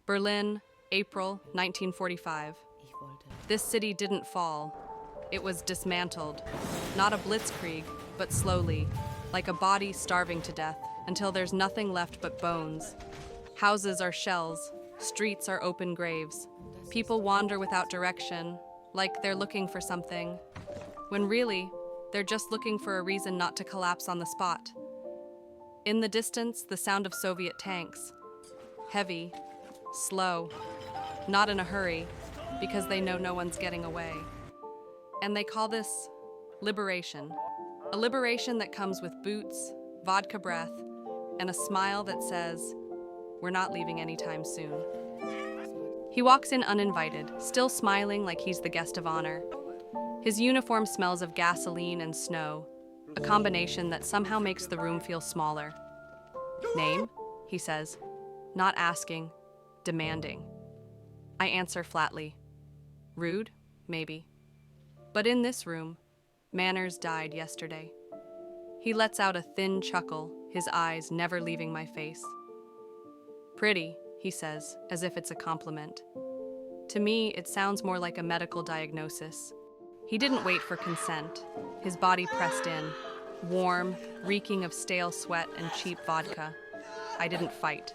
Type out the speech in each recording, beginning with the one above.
Berlin, April 1945. This city didn't fall. It was dismantled. Not a blitzkrieg, but slowly, like a body starving to death, until there's nothing left but bones. Houses are shells, streets are open graves. People wander without direction, like they're looking for something, when really, they're just looking for a reason not to collapse on the spot. In the distance, the sound of Soviet tanks. Heavy, slow, not in a hurry, because they know no one's getting away. And they call this liberation. A liberation that comes with boots, vodka breath, and a smile that says, "We're not leaving anytime soon." He walks in uninvited, still smiling like he's the guest of honor. His uniform smells of gasoline and snow, a combination that somehow makes the room feel smaller. "Name?" he says, not asking, demanding. I answer flatly. Rude? Maybe. But in this room, manners died yesterday. He lets out a thin chuckle, his eyes never leaving my face. "Pretty," he says, as if it's a compliment. To me, it sounds more like a medical diagnosis. He didn't wait for consent. His body pressed in, warm, reeking of stale sweat and cheap vodka. I didn't fight.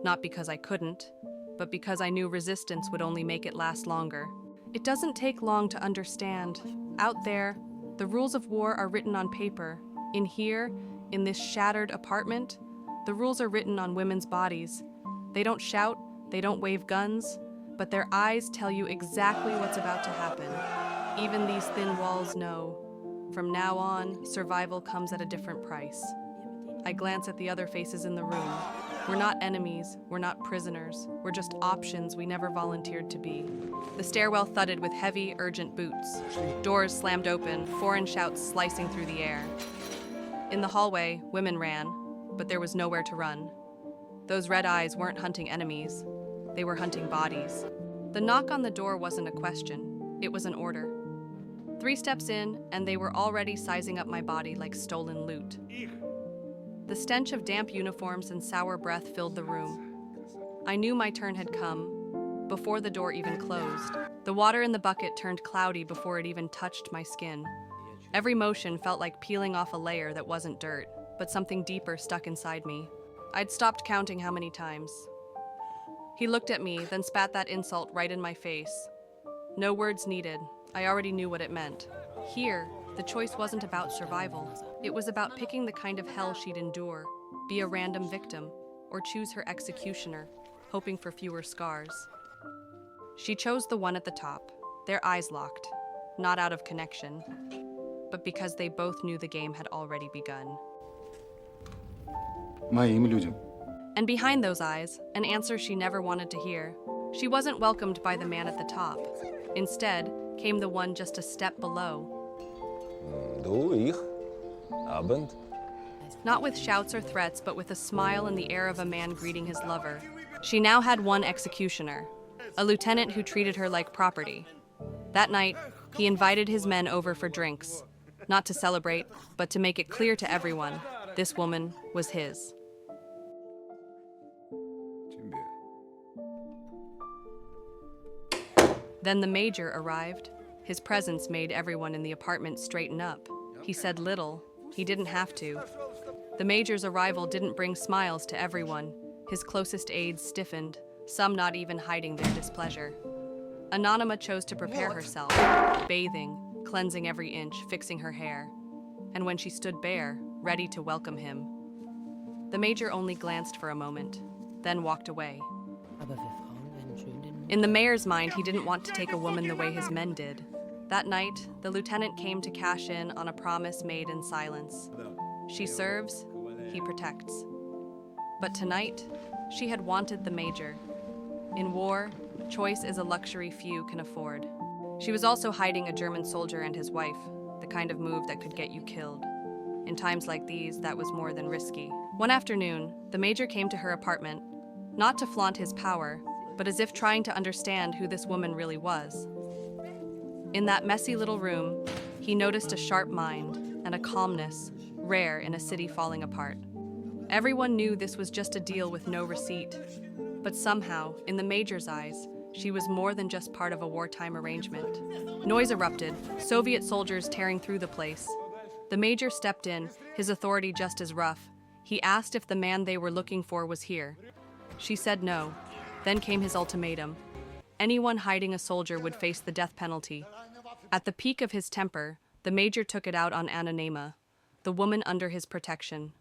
Not because I couldn't, but because I knew resistance would only make it last longer. It doesn't take long to understand. Out there, the rules of war are written on paper. In here, in this shattered apartment, the rules are written on women's bodies. They don't shout, they don't wave guns, but their eyes tell you exactly what's about to happen. Even these thin walls know. From now on, survival comes at a different price. I glance at the other faces in the room. We're not enemies, we're not prisoners, we're just options we never volunteered to be. The stairwell thudded with heavy, urgent boots. Doors slammed open, foreign shouts slicing through the air. In the hallway, women ran, but there was nowhere to run. Those red eyes weren't hunting enemies, they were hunting bodies. The knock on the door wasn't a question, it was an order. 3 steps in, and they were already sizing up my body like stolen loot. The stench of damp uniforms and sour breath filled the room. I knew my turn had come, before the door even closed. The water in the bucket turned cloudy before it even touched my skin. Every motion felt like peeling off a layer that wasn't dirt, but something deeper stuck inside me. I'd stopped counting how many times. He looked at me, then spat that insult right in my face. No words needed. I already knew what it meant. Here, the choice wasn't about survival. It was about picking the kind of hell she'd endure, be a random victim, or choose her executioner, hoping for fewer scars. She chose the one at the top, their eyes locked, not out of connection, but because they both knew the game had already begun. And behind those eyes, an answer she never wanted to hear. She wasn't welcomed by the man at the top. Instead, came the one just a step below. Not with shouts or threats, but with a smile and the air of a man greeting his lover. She now had one executioner, a lieutenant who treated her like property. That night, he invited his men over for drinks, not to celebrate, but to make it clear to everyone, this woman was his. Then the major arrived. His presence made everyone in the apartment straighten up. He said little. He didn't have to. The major's arrival didn't bring smiles to everyone. His closest aides stiffened, some not even hiding their displeasure. Anonyma chose to prepare herself, bathing, cleansing every inch, fixing her hair. And when she stood bare, ready to welcome him, the major only glanced for a moment, then walked away. In the mayor's mind, he didn't want to take a woman the way his men did. That night, the lieutenant came to cash in on a promise made in silence. She serves, he protects. But tonight, she had wanted the major. In war, choice is a luxury few can afford. She was also hiding a German soldier and his wife, the kind of move that could get you killed. In times like these, that was more than risky. One afternoon, the major came to her apartment, not to flaunt his power, but as if trying to understand who this woman really was. In that messy little room, he noticed a sharp mind and a calmness rare in a city falling apart. Everyone knew this was just a deal with no receipt, But somehow, in the Major's eyes, she was more than just part of a wartime arrangement. Noise erupted, Soviet soldiers tearing through the place. The Major stepped in, his authority just as rough. He asked if the man they were looking for was here. She said no. Then came his ultimatum. Anyone hiding a soldier would face the death penalty. At the peak of his temper, the Major took it out on Anonyma, the woman under his protection.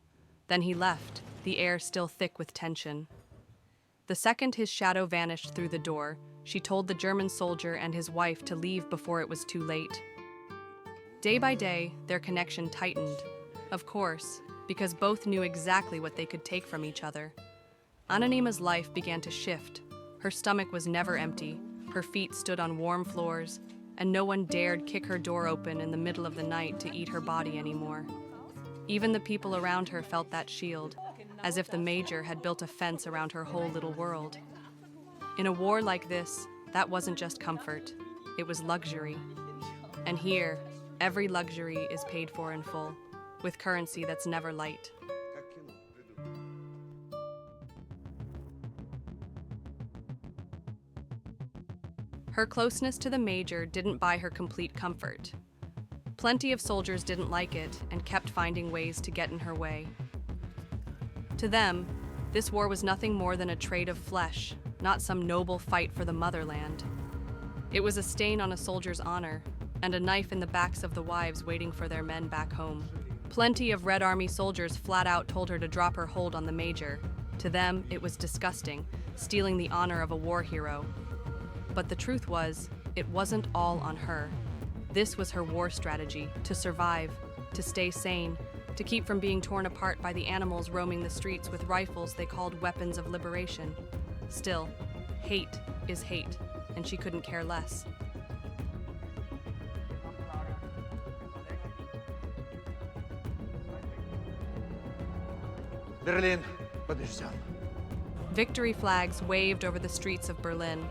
Then he left, the air still thick with tension. The second his shadow vanished through the door, she told the German soldier and his wife to leave before it was too late. Day by day, their connection tightened. Of course, because both knew exactly what they could take from each other. Anonyma's life began to shift. Her stomach was never empty, her feet stood on warm floors, and no one dared kick her door open in the middle of the night to eat her body anymore. Even the people around her felt that shield, as if the Major had built a fence around her whole little world. In a war like this, that wasn't just comfort, it was luxury. And here, every luxury is paid for in full, with currency that's never light. Her closeness to the Major didn't buy her complete comfort. Plenty of soldiers didn't like it and kept finding ways to get in her way. To them, this war was nothing more than a trade of flesh, not some noble fight for the motherland. It was a stain on a soldier's honor, and a knife in the backs of the wives waiting for their men back home. Plenty of Red Army soldiers flat out told her to drop her hold on the Major. To them, it was disgusting, stealing the honor of a war hero. But the truth was, it wasn't all on her. This was her war strategy, to survive, to stay sane, to keep from being torn apart by the animals roaming the streets with rifles they called weapons of liberation. Still, hate is hate, and she couldn't care less. Berlin, подождем. Victory flags waved over the streets of Berlin.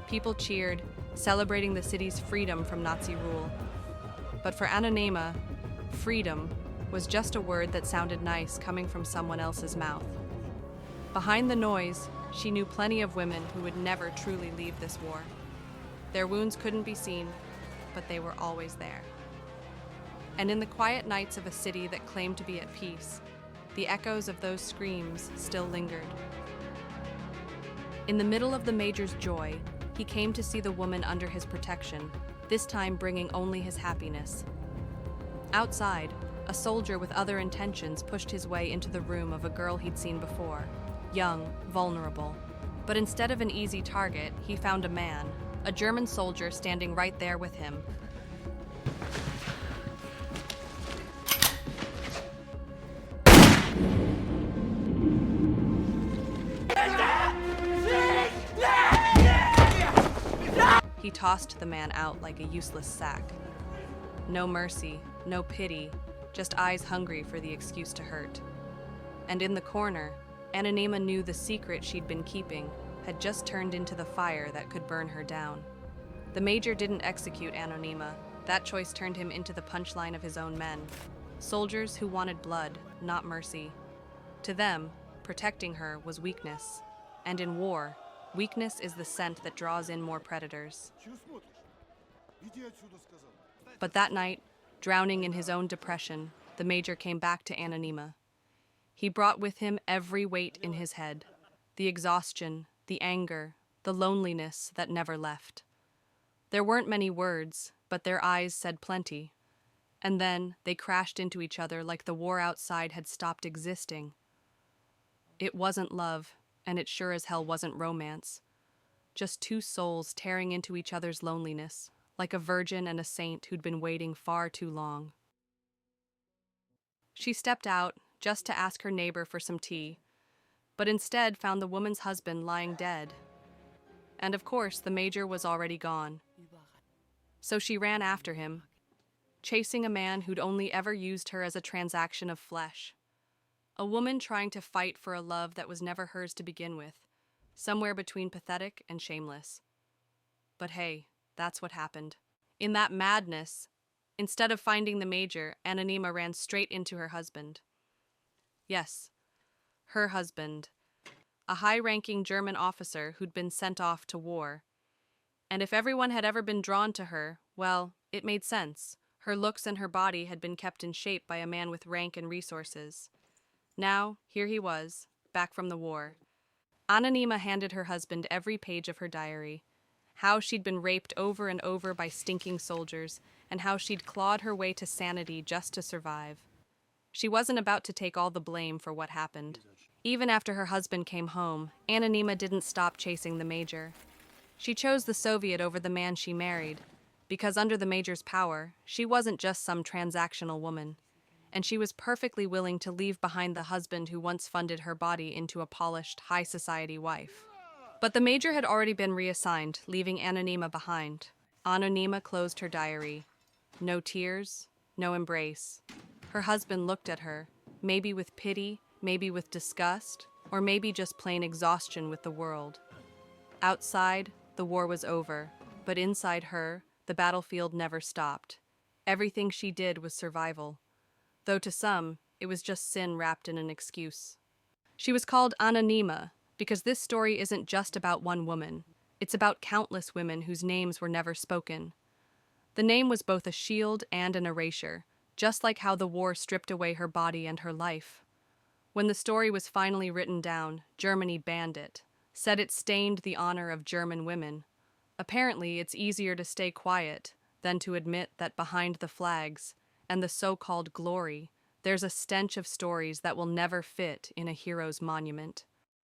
People cheered, celebrating the city's freedom from Nazi rule. But for Anonyma, freedom was just a word that sounded nice coming from someone else's mouth. Behind the noise, she knew plenty of women who would never truly leave this war. Their wounds couldn't be seen, but they were always there. And in the quiet nights of a city that claimed to be at peace, the echoes of those screams still lingered. In the middle of the Major's joy, he came to see the woman under his protection, this time bringing only his happiness. Outside, a soldier with other intentions pushed his way into the room of a girl he'd seen before, young, vulnerable. But instead of an easy target, he found a man, a German soldier standing right there with him. He tossed the man out like a useless sack. No mercy, no pity, just eyes hungry for the excuse to hurt. And in the corner, Anonyma knew the secret she'd been keeping had just turned into the fire that could burn her down. The Major didn't execute Anonyma. That choice turned him into the punchline of his own men. Soldiers who wanted blood, not mercy. To them, protecting her was weakness. And in war, weakness is the scent that draws in more predators. But that night, drowning in his own depression, the Major came back to Anonyma. He brought with him every weight in his head, the exhaustion, the anger, the loneliness that never left. There weren't many words, but their eyes said plenty. And then they crashed into each other like the war outside had stopped existing. It wasn't love, and it sure as hell wasn't romance. Just two souls tearing into each other's loneliness, like a virgin and a saint who'd been waiting far too long. She stepped out just to ask her neighbor for some tea, but instead found the woman's husband lying dead. And of course, the Major was already gone. So she ran after him, chasing a man who'd only ever used her as a transaction of flesh. A woman trying to fight for a love that was never hers to begin with, somewhere between pathetic and shameless. But hey, that's what happened. In that madness, instead of finding the Major, Anonyma ran straight into her husband. Yes, her husband, a high-ranking German officer who'd been sent off to war. And if everyone had ever been drawn to her, well, it made sense. Her looks and her body had been kept in shape by a man with rank and resources. Now, here he was, back from the war. Anonyma handed her husband every page of her diary. How she'd been raped over and over by stinking soldiers, and how she'd clawed her way to sanity just to survive. She wasn't about to take all the blame for what happened. Even after her husband came home, Anonyma didn't stop chasing the Major. She chose the Soviet over the man she married, because under the Major's power, she wasn't just some transactional woman, and she was perfectly willing to leave behind the husband who once funded her body into a polished, high society wife. But the Major had already been reassigned, leaving Anonyma behind. Anonyma closed her diary. No tears, no embrace. Her husband looked at her, maybe with pity, maybe with disgust, or maybe just plain exhaustion with the world. Outside, the war was over, but inside her, the battlefield never stopped. Everything she did was survival, though to some, it was just sin wrapped in an excuse. She was called Anonyma because this story isn't just about one woman. It's about countless women whose names were never spoken. The name was both a shield and an erasure, just like how the war stripped away her body and her life. When the story was finally written down, Germany banned it, said it stained the honor of German women. Apparently, it's easier to stay quiet than to admit that behind the flags and the so-called glory, there's a stench of stories that will never fit in a hero's monument.